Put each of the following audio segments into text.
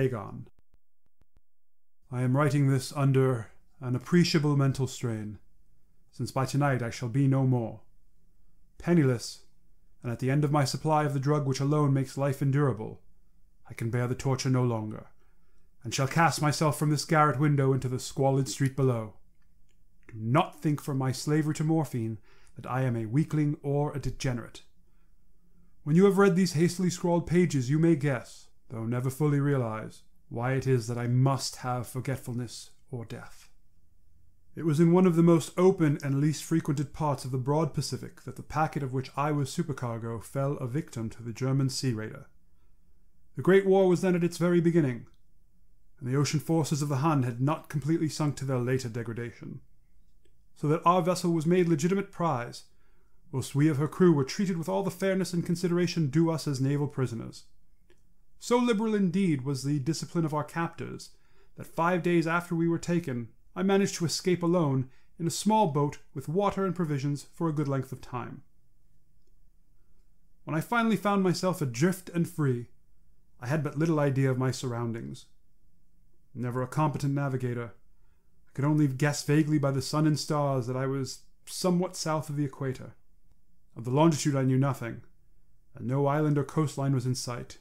Dagon. I am writing this under an appreciable mental strain, since by tonight I shall be no more. Penniless, and at the end of my supply of the drug which alone makes life endurable, I can bear the torture no longer, and shall cast myself from this garret window into the squalid street below. Do not think from my slavery to morphine that I am a weakling or a degenerate. When you have read these hastily scrawled pages, you may guess, though never fully realize, why it is that I must have forgetfulness or death. It was in one of the most open and least frequented parts of the broad Pacific that the packet of which I was supercargo fell a victim to the German sea raider. The Great War was then at its very beginning, and the ocean forces of the Hun had not completely sunk to their later degradation, so that our vessel was made legitimate prize, whilst we of her crew were treated with all the fairness and consideration due us as naval prisoners. So liberal indeed was the discipline of our captors, that 5 days after we were taken, I managed to escape alone in a small boat with water and provisions for a good length of time. When I finally found myself adrift and free, I had but little idea of my surroundings. Never a competent navigator, I could only guess vaguely by the sun and stars that I was somewhat south of the equator. Of the longitude I knew nothing, and no island or coastline was in sight.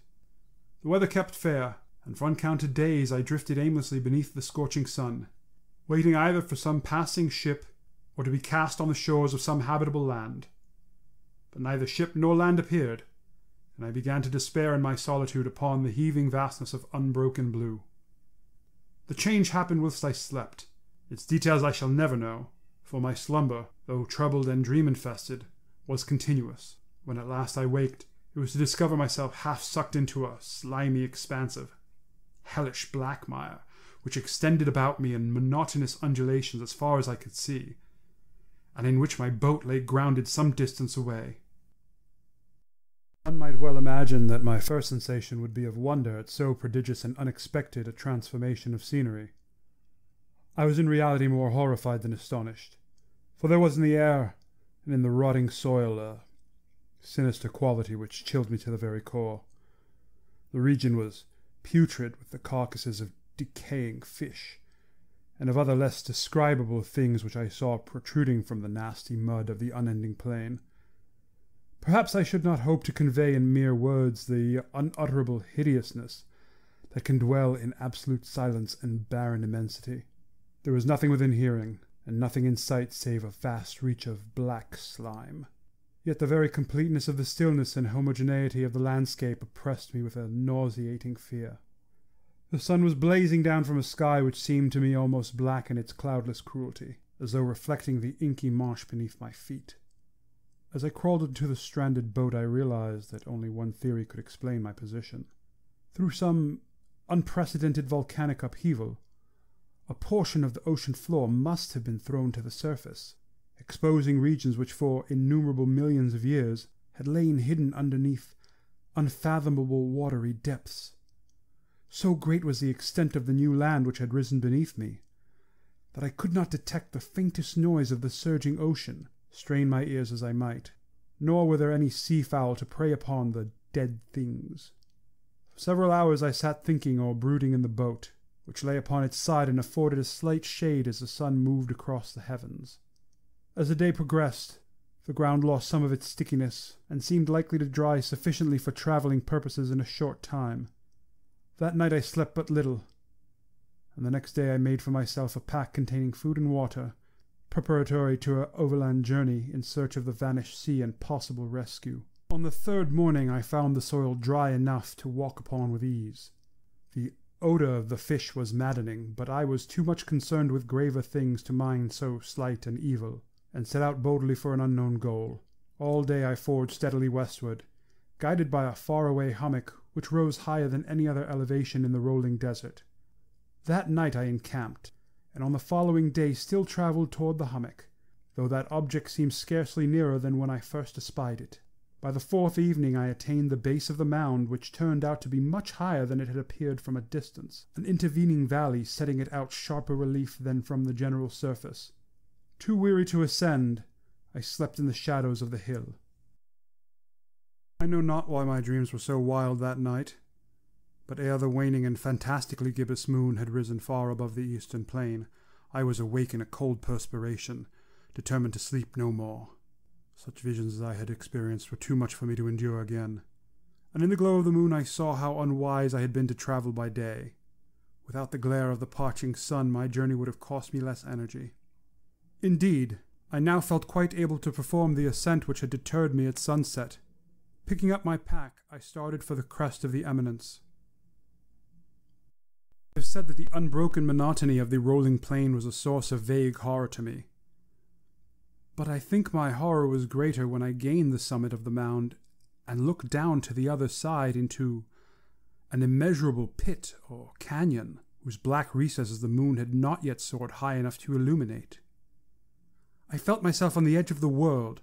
The weather kept fair, and for uncounted days I drifted aimlessly beneath the scorching sun, waiting either for some passing ship or to be cast on the shores of some habitable land. But neither ship nor land appeared, and I began to despair in my solitude upon the heaving vastness of unbroken blue. The change happened whilst I slept. Its details I shall never know, for my slumber, though troubled and dream-infested, was continuous. When at last I waked, it was to discover myself half sucked into a slimy expanse of hellish black mire, which extended about me in monotonous undulations as far as I could see, and in which my boat lay grounded some distance away. One might well imagine that my first sensation would be of wonder at so prodigious and unexpected a transformation of scenery. I was in reality more horrified than astonished, for there was in the air and in the rotting soil a sinister quality which chilled me to the very core. The region was putrid with the carcasses of decaying fish, and of other less describable things which I saw protruding from the nasty mud of the unending plain. Perhaps I should not hope to convey in mere words the unutterable hideousness that can dwell in absolute silence and barren immensity. There was nothing within hearing, and nothing in sight save a vast reach of black slime. Yet the very completeness of the stillness and homogeneity of the landscape oppressed me with a nauseating fear. The sun was blazing down from a sky which seemed to me almost black in its cloudless cruelty, as though reflecting the inky marsh beneath my feet. As I crawled into the stranded boat, I realized that only one theory could explain my position. Through some unprecedented volcanic upheaval, a portion of the ocean floor must have been thrown to the surface, exposing regions which for innumerable millions of years had lain hidden underneath unfathomable watery depths. So great was the extent of the new land which had risen beneath me, that I could not detect the faintest noise of the surging ocean, strain my ears as I might, nor were there any sea-fowl to prey upon the dead things. For several hours I sat thinking or brooding in the boat, which lay upon its side and afforded a slight shade as the sun moved across the heavens. As the day progressed, the ground lost some of its stickiness, and seemed likely to dry sufficiently for travelling purposes in a short time. That night I slept but little, and the next day I made for myself a pack containing food and water, preparatory to an overland journey in search of the vanished sea and possible rescue. On the third morning I found the soil dry enough to walk upon with ease. The odour of the fish was maddening, but I was too much concerned with graver things to mind so slight an evil, and set out boldly for an unknown goal. All day I forged steadily westward, guided by a far-away hummock which rose higher than any other elevation in the rolling desert. That night I encamped, and on the following day still travelled toward the hummock, though that object seemed scarcely nearer than when I first espied it. By the fourth evening I attained the base of the mound, which turned out to be much higher than it had appeared from a distance, an intervening valley setting it out sharper relief than from the general surface. Too weary to ascend, I slept in the shadows of the hill. I know not why my dreams were so wild that night, But ere the waning and fantastically gibbous moon had risen far above the eastern plain, I was awake in a cold perspiration, determined to sleep no more. Such visions as I had experienced were too much for me to endure again, and in the glow of the moon I saw how unwise I had been to travel by day. Without the glare of the parching sun, my journey would have cost me less energy. Indeed, I now felt quite able to perform the ascent which had deterred me at sunset. Picking up my pack, I started for the crest of the eminence. It is said that the unbroken monotony of the rolling plain was a source of vague horror to me. But I think my horror was greater when I gained the summit of the mound and looked down to the other side into an immeasurable pit or canyon whose black recesses the moon had not yet soared high enough to illuminate. I felt myself on the edge of the world,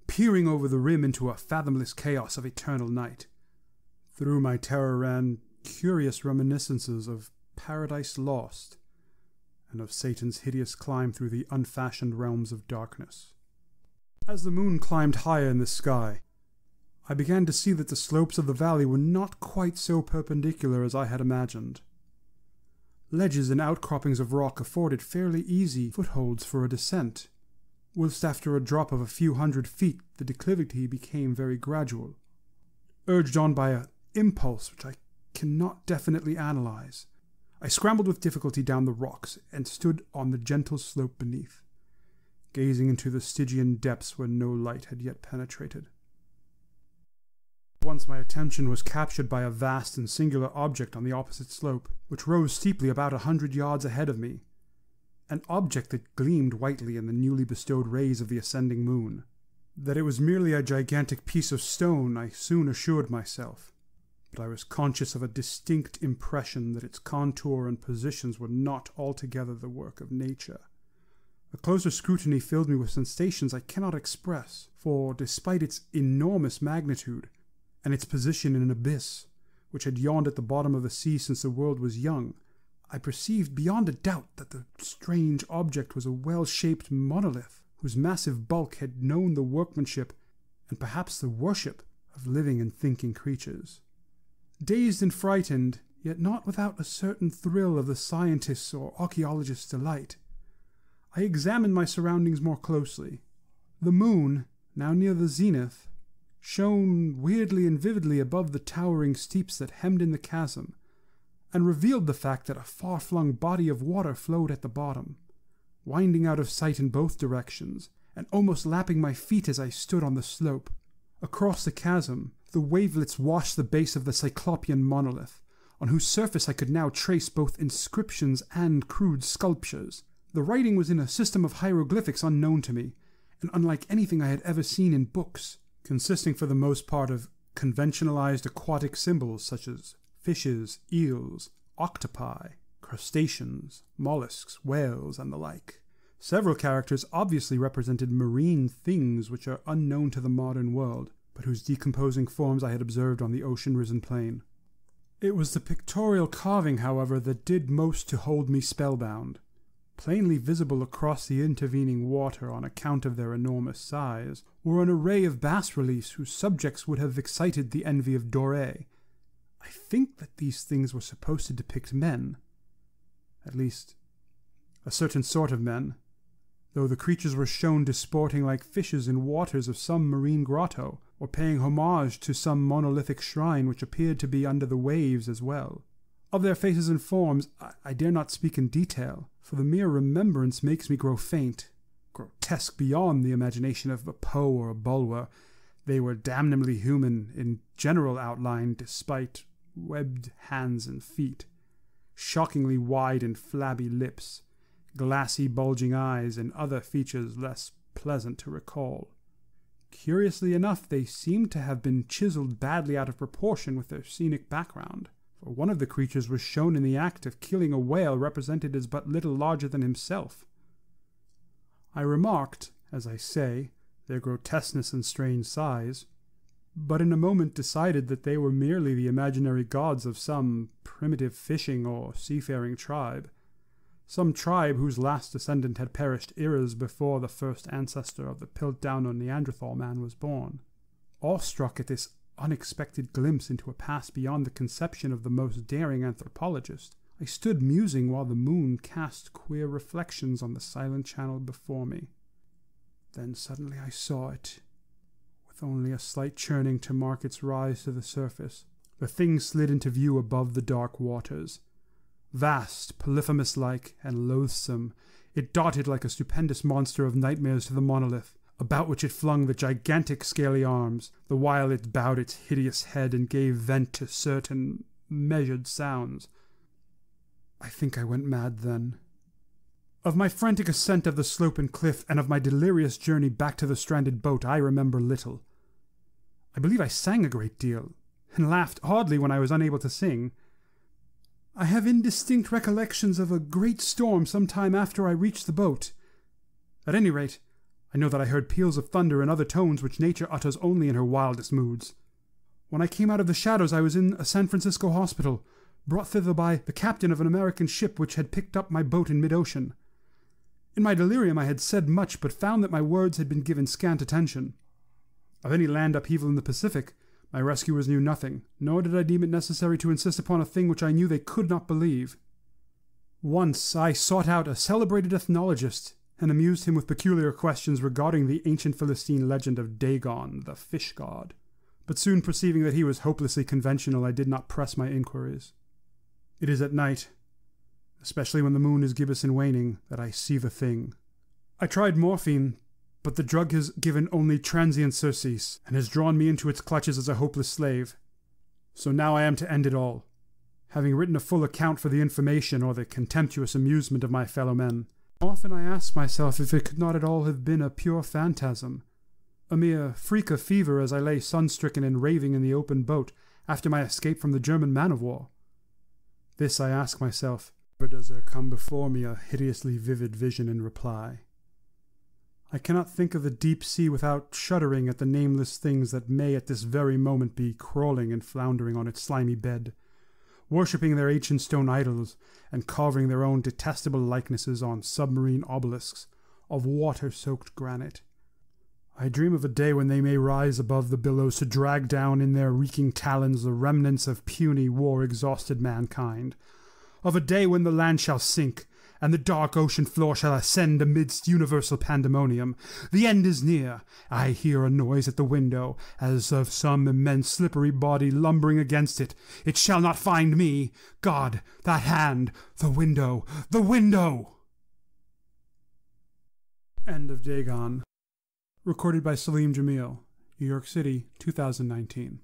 peering over the rim into a fathomless chaos of eternal night. Through my terror ran curious reminiscences of Paradise Lost, and of Satan's hideous climb through the unfashioned realms of darkness. As the moon climbed higher in the sky, I began to see that the slopes of the valley were not quite so perpendicular as I had imagined. Ledges and outcroppings of rock afforded fairly easy footholds for a descent, whilst after a drop of a few hundred feet the declivity became very gradual. Urged on by an impulse which I cannot definitely analyze, I scrambled with difficulty down the rocks and stood on the gentle slope beneath, gazing into the Stygian depths where no light had yet penetrated. Once my attention was captured by a vast and singular object on the opposite slope, which rose steeply about 100 yards ahead of me, an object that gleamed whitely in the newly bestowed rays of the ascending moon. That it was merely a gigantic piece of stone I soon assured myself, but I was conscious of a distinct impression that its contour and positions were not altogether the work of nature. A closer scrutiny filled me with sensations I cannot express, for despite its enormous magnitude, and its position in an abyss, which had yawned at the bottom of the sea since the world was young, I perceived beyond a doubt that the strange object was a well-shaped monolith, whose massive bulk had known the workmanship, and perhaps the worship, of living and thinking creatures. Dazed and frightened, yet not without a certain thrill of the scientist's or archaeologist's delight, I examined my surroundings more closely. The moon, now near the zenith, shone weirdly and vividly above the towering steeps that hemmed in the chasm, and revealed the fact that a far-flung body of water flowed at the bottom, winding out of sight in both directions, and almost lapping my feet as I stood on the slope. Across the chasm, the wavelets washed the base of the Cyclopean monolith, on whose surface I could now trace both inscriptions and crude sculptures. The writing was in a system of hieroglyphics unknown to me, and unlike anything I had ever seen in books, consisting for the most part of conventionalized aquatic symbols such as fishes, eels, octopi, crustaceans, mollusks, whales, and the like. Several characters obviously represented marine things which are unknown to the modern world, but whose decomposing forms I had observed on the ocean-risen plain. It was the pictorial carving, however, that did most to hold me spellbound. Plainly visible across the intervening water on account of their enormous size, were an array of bas-reliefs whose subjects would have excited the envy of Doré. I think that these things were supposed to depict men. At least, a certain sort of men, though the creatures were shown disporting like fishes in waters of some marine grotto, or paying homage to some monolithic shrine which appeared to be under the waves as well. Of their faces and forms, I dare not speak in detail, for the mere remembrance makes me grow faint. Grotesque beyond the imagination of a Poe or a Bulwer, they were damnably human in general outline despite webbed hands and feet, shockingly wide and flabby lips, glassy bulging eyes, and other features less pleasant to recall. Curiously enough, they seemed to have been chiseled badly out of proportion with their scenic background, for one of the creatures was shown in the act of killing a whale represented as but little larger than himself. I remarked, as I say, their grotesqueness and strange size, but in a moment decided that they were merely the imaginary gods of some primitive fishing or seafaring tribe, some tribe whose last descendant had perished eras before the first ancestor of the Piltdown or Neanderthal man was born. Awestruck at this unexpected glimpse into a past beyond the conception of the most daring anthropologist, I stood musing while the moon cast queer reflections on the silent channel before me. Then suddenly I saw it, with only a slight churning to mark its rise to the surface. The thing slid into view above the dark waters. Vast, Polyphemus-like, and loathsome, it darted like a stupendous monster of nightmares to the monolith, about which it flung the gigantic scaly arms, the while it bowed its hideous head and gave vent to certain measured sounds. I think I went mad then. Of my frantic ascent of the slope and cliff, and of my delirious journey back to the stranded boat, I remember little. I believe I sang a great deal, and laughed oddly when I was unable to sing. I have indistinct recollections of a great storm some time after I reached the boat. At any rate, I know that I heard peals of thunder and other tones which nature utters only in her wildest moods. When I came out of the shadows, I was in a San Francisco hospital, brought thither by the captain of an American ship which had picked up my boat in mid-ocean. In my delirium I had said much, but found that my words had been given scant attention. Of any land upheaval in the Pacific, my rescuers knew nothing, nor did I deem it necessary to insist upon a thing which I knew they could not believe. Once I sought out a celebrated ethnologist, and amused him with peculiar questions regarding the ancient Philistine legend of Dagon, the fish god. But soon perceiving that he was hopelessly conventional, I did not press my inquiries. It is at night, especially when the moon is gibbous and waning, that I see the thing. I tried morphine, but the drug has given only transient surcease, and has drawn me into its clutches as a hopeless slave. So now I am to end it all, having written a full account for the information or the contemptuous amusement of my fellow men. Often I ask myself if it could not at all have been a pure phantasm, a mere freak of fever as I lay sun-stricken and raving in the open boat after my escape from the German man-of-war. This I ask myself, or does there come before me a hideously vivid vision in reply? I cannot think of the deep sea without shuddering at the nameless things that may at this very moment be crawling and floundering on its slimy bed, worshipping their ancient stone idols, and carving their own detestable likenesses on submarine obelisks of water-soaked granite. I dream of a day when they may rise above the billows to drag down in their reeking talons the remnants of puny war-exhausted mankind, of a day when the land shall sink, and the dark ocean floor shall ascend amidst universal pandemonium. The end is near. I hear a noise at the window, as of some immense slippery body lumbering against it. It shall not find me. God, that hand! The window! The window! End of Dagon. Recorded by Salim Jamil, New York City, 2019.